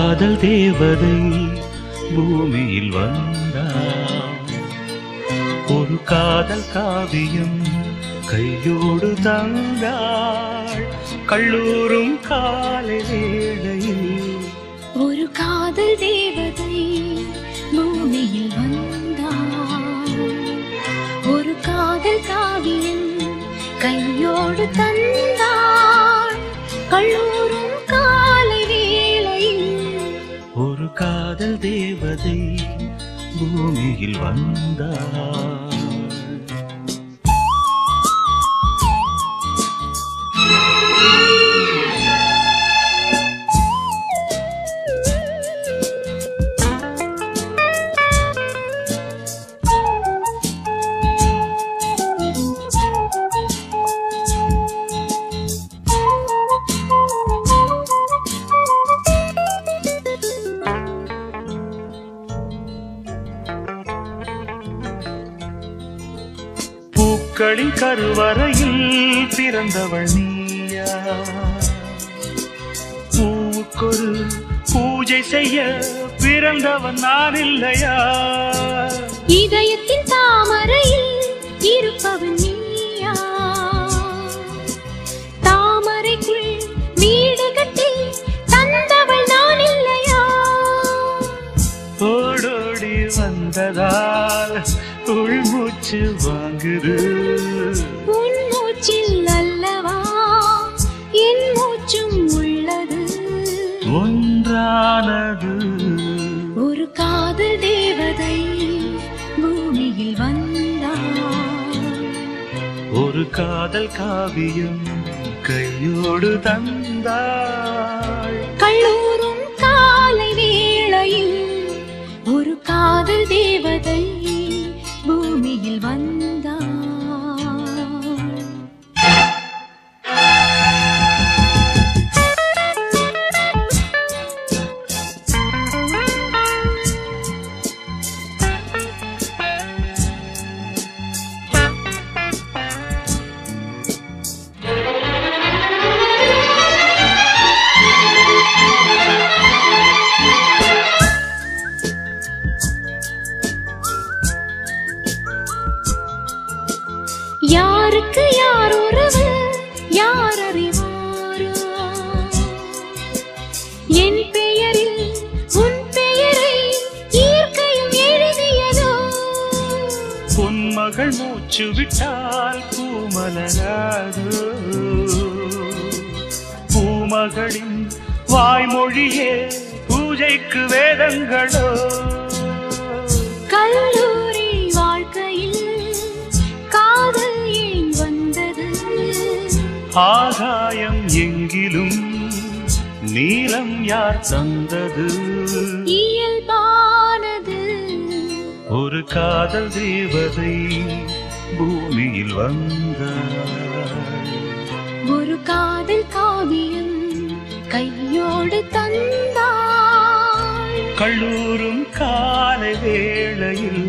காதல் தேவதை பூமியில் வந்தாள். ஒரு காதல் காவியம் கையோடு தந்தாள். கல்லூரும் காலை வேளையில் ஒரு காதல் தேவதை பூமியில் வந்தாள். ஒரு காதல் காவியம் கையோடு தந்தாள். கல்லூரும் காலை வேளையில் ஒரு காதல் தேவதை பூமியில் வந்தாள். பூக்களின் கருவறையில் பிறந்தவள் நீயா? பூவுக்கொரு பூஜை செய்ய பிறந்தவன் நான் இல்லையா? இதயத்தின் தாமரையில் இருப்பவன் நீயா? தாமரைக்குள் வீடு கட்டி தந்தவள் நான் இல்லையா? ஓடோடி வந்ததால் உள்மூச்சு வாங்குது. உன் மூச்சில் அல்லவா என் மூச்சும் உள்ளது. ஒன்றானது ஒரு காதல் தேவதை பூமியில் வந்தாள். ஒரு காதல் காவியம் கையோடு தந்தாள். கல்லூரும் காலை வேளையில் ஒரு காதல் தேவதை பூமியில் வந்தாள். யாருக்கு யார் உறவு யார் அறிவாரோ? என் பெயரில் உன் பெயரை இயற்கையும் எழுதியதோ? உன் மகள் மூச்சு விட்டால் பூமலராதோ? பூமகளின் வாய்மொழியே பூஜைக்கு வேதங்களோ? கல்லூரி வாழ்க்கையில் காதல் ஏன் வந்தது? ஆகாயம் எங்கிலும் நீலம் யார் தந்தது? இயல்பானது. ஒரு காதல் தேவதை பூமியில் வந்தாள். ஒரு காதல் காவியம் கையோடு தந்தாள். கல்லூரும் காலை வேளையில்